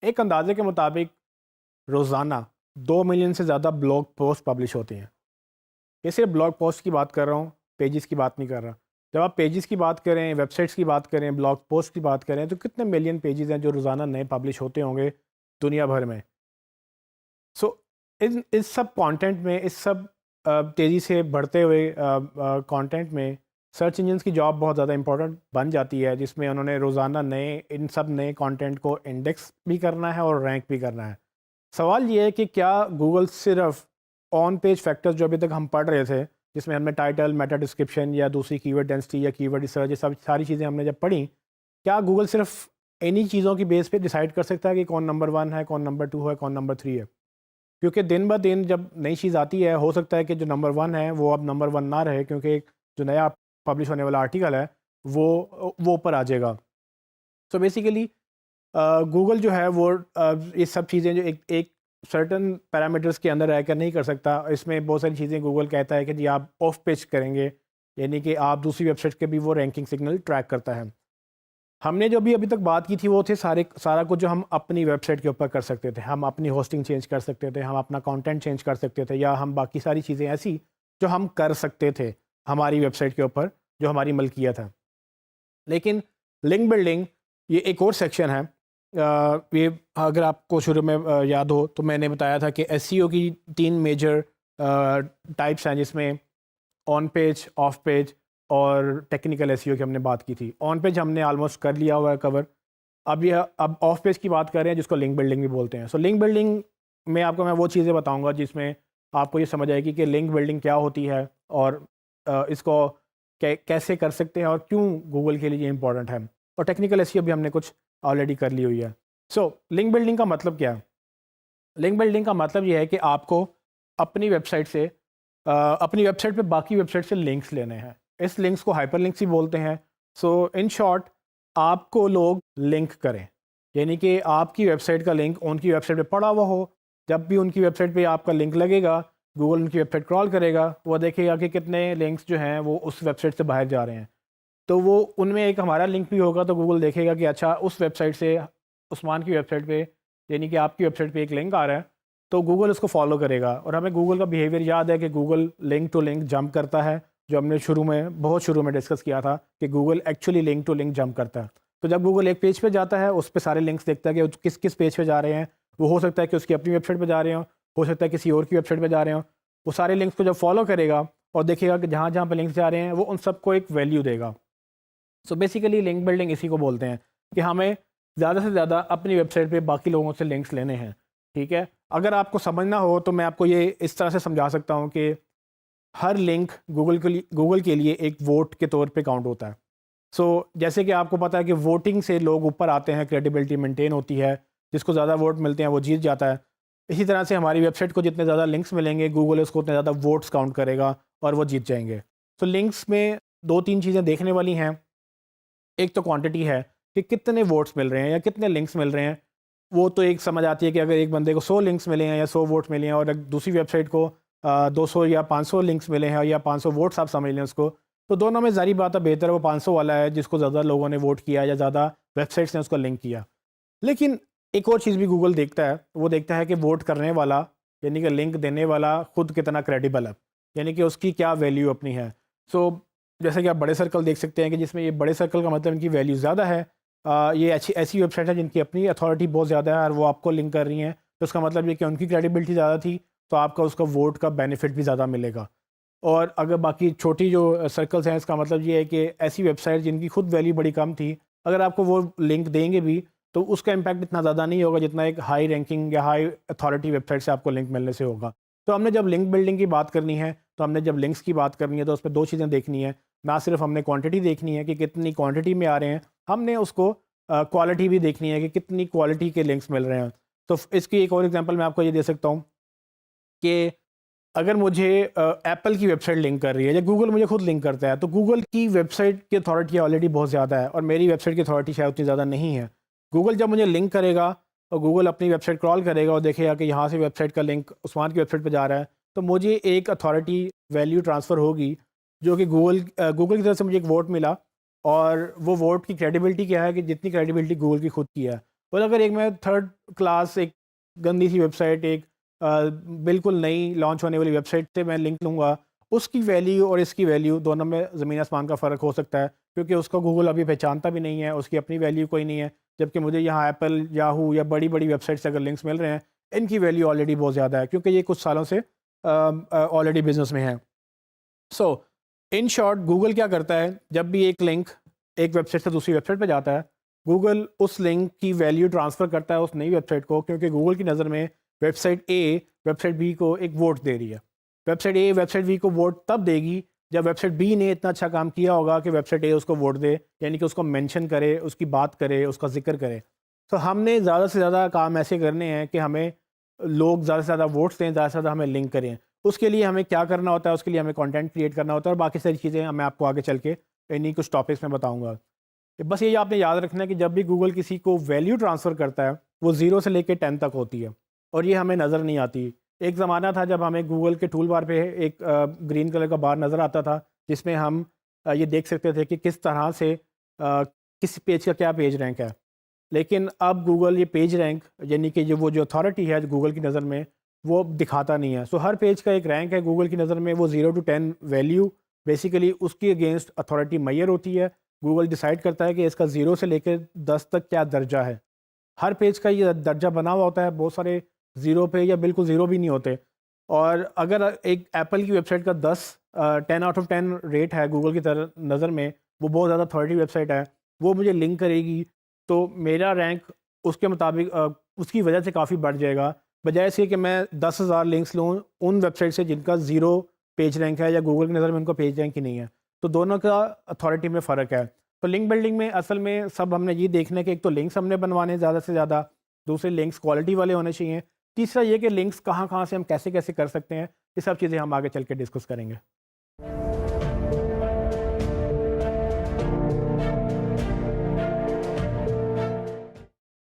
एक अंदाजे के मुताबिक रोज़ाना 2 मिलियन से ज़्यादा ब्लॉग पोस्ट पब्लिश होती हैं। ये सिर्फ ब्लॉग पोस्ट की बात कर रहा हूँ, पेजेस की बात नहीं कर रहा। जब आप पेजेस की बात करें, वेबसाइट्स की बात करें, ब्लॉग पोस्ट की बात करें, तो कितने मिलियन पेजेस हैं जो रोज़ाना नए पब्लिश होते होंगे दुनिया भर में। सो इन इस सब कंटेंट में, इस सब तेज़ी से बढ़ते हुए कंटेंट में सर्च इंजन्स की जॉब बहुत ज़्यादा इंपॉर्टेंट बन जाती है, जिसमें उन्होंने रोज़ाना इन सब नए कंटेंट को इंडेक्स भी करना है और रैंक भी करना है। सवाल ये है कि क्या गूगल सिर्फ ऑन पेज फैक्टर्स जो अभी तक हम पढ़ रहे थे, जिसमें हमने टाइटल, मेटा डिस्क्रिप्शन या दूसरी कीवर्ड डेंसिटी या कीवर्ड रिसर्च, ये सब सारी चीज़ें हमने जब पढ़ी, क्या गूगल सिर्फ इन्हीं चीज़ों की बेस पे डिसाइड कर सकता है कि कौन नंबर 1 है, कौन नंबर 2 है, कौन नंबर 3 है? क्योंकि दिन ब दिन जब नई चीज़ आती है, हो सकता है कि जो नंबर 1 है वो अब नंबर 1 ना रहे, क्योंकि एक जो नया पब्लिश होने वाला आर्टिकल है वो ऊपर आ जाएगा। सो बेसिकली गूगल जो है वो ये सब चीज़ें जो एक एक सर्टेन पैरामीटर्स के अंदर रहकर नहीं कर सकता। इसमें बहुत सारी चीज़ें गूगल कहता है कि जी आप ऑफ पेज करेंगे, यानी कि आप दूसरी वेबसाइट के भी वो रैंकिंग सिग्नल ट्रैक करता है। हमने जो भी अभी तक बात की थी वो थे सारा कुछ जो हम अपनी वेबसाइट के ऊपर कर सकते थे। हम अपनी होस्टिंग चेंज कर सकते थे, हम अपना कंटेंट चेंज कर सकते थे, या हम बाकी सारी चीज़ें ऐसी जो हम कर सकते थे हमारी वेबसाइट के ऊपर, जो हमारी मलकियत है। लेकिन लिंक बिल्डिंग ये एक और सेक्शन है। ये अगर आपको शुरू में याद हो तो मैंने बताया था कि एसईओ की 3 मेजर टाइप्स हैं, जिसमें ऑन पेज, ऑफ पेज और टेक्निकल एसईओ की हमने बात की थी। ऑन पेज हमने ऑलमोस्ट कर लिया हुआ है कवर। अब ऑफ पेज की बात कर रहे हैं, जिसको लिंक बिल्डिंग भी बोलते हैं। सो लिंक बिल्डिंग में आपको मैं वो चीज़ें बताऊंगा जिसमें आपको ये समझ आएगी कि लिंक बिल्डिंग क्या होती है, और इसको कैसे कर सकते हैं, और क्यों गूगल के लिए ये इंपॉर्टेंट है। और टेक्निकल एसईओ भी हमने कुछ ऑलरेडी कर ली हुई है। सो लिंक बिल्डिंग का मतलब क्या है? लिंक बिल्डिंग का मतलब ये है कि आपको अपनी वेबसाइट से अपनी वेबसाइट पे बाकी वेबसाइट से लिंक्स लेने हैं। इस लिंक्स को हाइपर लिंक्स ही बोलते हैं। सो इन शॉर्ट, आपको लोग लिंक करें, यानी कि आपकी वेबसाइट का लिंक उनकी वेबसाइट पे पड़ा हुआ हो। जब भी उनकी वेबसाइट पे आपका लिंक लगेगा, गूगल उनकी वेबसाइट क्रॉल करेगा, वो देखेगा कि कितने लिंक्स जो हैं वो उस वेबसाइट से बाहर जा रहे हैं। तो वो उनमें एक हमारा लिंक भी होगा, तो गूगल देखेगा कि अच्छा उस वेबसाइट से उस्मान की वेबसाइट पे, यानी कि आपकी वेबसाइट पे एक लिंक आ रहा है, तो गूगल उसको फॉलो करेगा। और हमें गूगल का बिहेवियर याद है कि Google link to link jump करता है, जो हमने बहुत शुरू में डिस्कस किया था कि Google actually link to link jump करता है। तो जब गूगल एक पेज पे जाता है, उस पर सारे लिंक्स देखता है कि किस किस पेज पे जा रहे हैं। वो हो सकता है कि उसकी अपनी वेबसाइट पे जा रहे हो सकता है किसी और की वेबसाइट पे जा रहे हो। वो सारे लिंक्स को जब फॉलो करेगा और देखेगा कि जहाँ जहाँ पर लिंक्स जा रहे हैं, वो उन सबको एक वैल्यू देगा। सो बेसिकली लिंक बिल्डिंग इसी को बोलते हैं कि हमें ज़्यादा से ज़्यादा अपनी वेबसाइट पे बाकी लोगों से लिंक्स लेने हैं। ठीक है, अगर आपको समझना हो तो मैं आपको ये इस तरह से समझा सकता हूँ कि हर लिंक गूगल के लिए एक वोट के तौर पे काउंट होता है। सो जैसे कि आपको पता है कि वोटिंग से लोग ऊपर आते हैं, क्रेडिबिलिटी मेंटेन होती है, जिसको ज़्यादा वोट मिलते हैं वो जीत जाता है। इसी तरह से हमारी वेबसाइट को जितने ज़्यादा लिंक्स मिलेंगे, गूगल उसको उतने ज़्यादा वोट्स काउंट करेगा और वो जीत जाएंगे। तो लिंक्स में 2-3 चीज़ें देखने वाली हैं। एक तो क्वांटिटी है कि कितने वोट्स मिल रहे हैं या कितने लिंक्स मिल रहे हैं। वो तो एक समझ आती है कि अगर एक बंदे को 100 लिंक्स मिले हैं या 100 वोट मिले हैं, और एक दूसरी वेबसाइट को 200 या 500 लिंक्स मिले हैं या 500 वोट्स आप समझ लें उसको, तो दोनों में ज़ाहिर बात है बेहतर वो 500 वाला है जिसको ज़्यादा लोगों ने वोट किया या ज़्यादा वेबसाइट्स ने उसको लिंक किया। लेकिन एक और चीज़ भी गूगल देखता है, वो देखता है कि वोट करने वाला, यानी कि लिंक देने वाला खुद कितना क्रेडिबल है, यानी कि उसकी क्या वैल्यू अपनी है। सो जैसे कि आप बड़े सर्कल देख सकते हैं कि जिसमें ये बड़े सर्कल का मतलब इनकी वैल्यू ज़्यादा है। ये ऐसी वेबसाइट है जिनकी अपनी अथॉरिटी बहुत ज़्यादा है और वो आपको लिंक कर रही हैं, तो उसका मतलब ये कि उनकी क्रेडिबिलिटी ज़्यादा थी, तो आपका उसका वोट का बेनिफिट भी ज़्यादा मिलेगा। और अगर बाकी छोटी जो सर्कल्स हैं, इसका मतलब ये है कि ऐसी वेबसाइट जिनकी खुद वैल्यू बड़ी कम थी, अगर आपको वो लिंक देंगे भी तो उसका इम्पैक्ट इतना ज़्यादा नहीं होगा जितना एक हाई रैंकिंग या हाई अथॉरिटी वेबसाइट से आपको लिंक मिलने से होगा। तो हमने जब लिंक बिल्डिंग की बात करनी है, तो हमने जब लिंक्स की बात करनी है, तो उस पर 2 चीज़ें देखनी है। ना सिर्फ हमने क्वांटिटी देखनी है कि कितनी क्वांटिटी में आ रहे हैं, हमने उसको क्वालिटी भी देखनी है कि कितनी क्वालिटी के लिंक्स मिल रहे हैं। तो इसकी एक और एग्जांपल मैं आपको ये दे सकता हूँ कि अगर मुझे एप्पल की वेबसाइट लिंक कर रही है या गूगल मुझे खुद लिंक करता है, तो गूगल की वेबसाइट की अथॉरिटी ऑलरेडी बहुत ज़्यादा है और मेरी वेबसाइट की अथॉरिटी शायद उतनी ज़्यादा नहीं है। गूगल जब मुझे लिंक करेगा और गूगल अपनी वेबसाइट क्रॉल करेगा और देखेगा कि यहाँ से वेबसाइट का लिंक उस्मान की वेबसाइट पर जा रहा है, तो मुझे एक अथॉरिटी वैल्यू ट्रांसफ़र होगी, जो कि गूगल की तरफ से मुझे एक वोट मिला। और वो वोट की क्रेडिबिलिटी क्या है कि जितनी क्रेडिबिलिटी गूगल की खुद की है। और अगर एक मैं थर्ड क्लास एक गंदी सी वेबसाइट, एक बिल्कुल नई लॉन्च होने वाली वेबसाइट से मैं लिंक लूँगा, उसकी वैल्यू और इसकी वैल्यू दोनों में ज़मीन आसमान का फ़र्क हो सकता है, क्योंकि उसको गूगल अभी पहचानता भी नहीं है, उसकी अपनी वैल्यू कोई नहीं है। जबकि मुझे यहाँ एप्पल, याहू या बड़ी-बड़ी वेबसाइट से अगर लिंक्स मिल रहे हैं, इनकी वैल्यू ऑलरेडी बहुत ज़्यादा है, क्योंकि ये कुछ सालों से ऑलरेडी बिज़नेस में है। सो इन शॉर्ट, गूगल क्या करता है, जब भी एक लिंक एक वेबसाइट से दूसरी वेबसाइट पे जाता है, गूगल उस लिंक की वैल्यू ट्रांसफ़र करता है उस नई वेबसाइट को, क्योंकि गूगल की नज़र में वेबसाइट ए वेबसाइट बी को एक वोट दे रही है। वेबसाइट ए वेबसाइट बी को वोट तब देगी जब वेबसाइट बी ने इतना अच्छा काम किया होगा कि वेबसाइट ए उसको वोट दे, यानी कि उसको मेंशन करे, उसकी बात करे, उसका ज़िक्र करे। तो हमने ज़्यादा से ज़्यादा काम ऐसे करने हैं कि हमें लोग ज़्यादा से ज़्यादा वोट्स दें, ज़्यादा से ज़्यादा हमें लिंक करें। उसके लिए हमें क्या करना होता है, उसके लिए हमें कंटेंट क्रिएट करना होता है, और बाकी सारी चीज़ें मैं आपको आगे चल के इन्हीं कुछ टॉपिक्स में बताऊंगा। बस ये आपने याद रखना है कि जब भी गूगल किसी को वैल्यू ट्रांसफ़र करता है, वो 0 से लेके 10 तक होती है, और ये हमें नज़र नहीं आती। एक ज़माना था जब हमें गूगल के टूल बार पे एक ग्रीन कलर का बार नज़र आता था, जिसमें हम ये देख सकते थे कि किस तरह से किस पेज का क्या पेज रैंक है। लेकिन अब गूगल ये पेज रैंक, यानी कि जो अथॉरिटी है गूगल की नज़र में, वो दिखाता नहीं है। सो हर पेज का एक रैंक है गूगल की नज़र में, वो 0 to 10 वैल्यू बेसिकली उसके अगेंस्ट अथॉरिटी मैयर होती है। गूगल डिसाइड करता है कि इसका 0 से लेकर 10 तक क्या दर्जा है। हर पेज का ये दर्जा बना हुआ होता है, बहुत सारे 0 पे या बिल्कुल 0 भी नहीं होते। और अगर एक एप्पल की वेबसाइट का 10 आउट ऑफ 10 रेट है गूगल की नज़र में, वो बहुत ज़्यादा अथॉरिटी वेबसाइट है, वो मुझे लिंक करेगी, तो मेरा रैंक उसके मुताबिक उसकी वजह से काफ़ी बढ़ जाएगा। बजाय इसके कि मैं 10,000 लिंक्स लूँ उन वेबसाइट से जिनका 0 पेज रैंक है, या गूगल की नज़र में उनका पेज रैंक ही नहीं है। तो दोनों का अथॉरिटी में फ़र्क है। तो लिंक बिल्डिंग में असल में सब हमने ये देखना है कि एक तो लिंक्स हमने बनवाने ज़्यादा से ज़्यादा, दूसरे लिंक्स क्वालिटी वाले होने चाहिए, तीसरा ये कि लिंक्स कहाँ-कहाँ से हम कैसे-कैसे कर सकते हैं। ये सब चीज़ें हम आगे चल के डिस्कस करेंगे।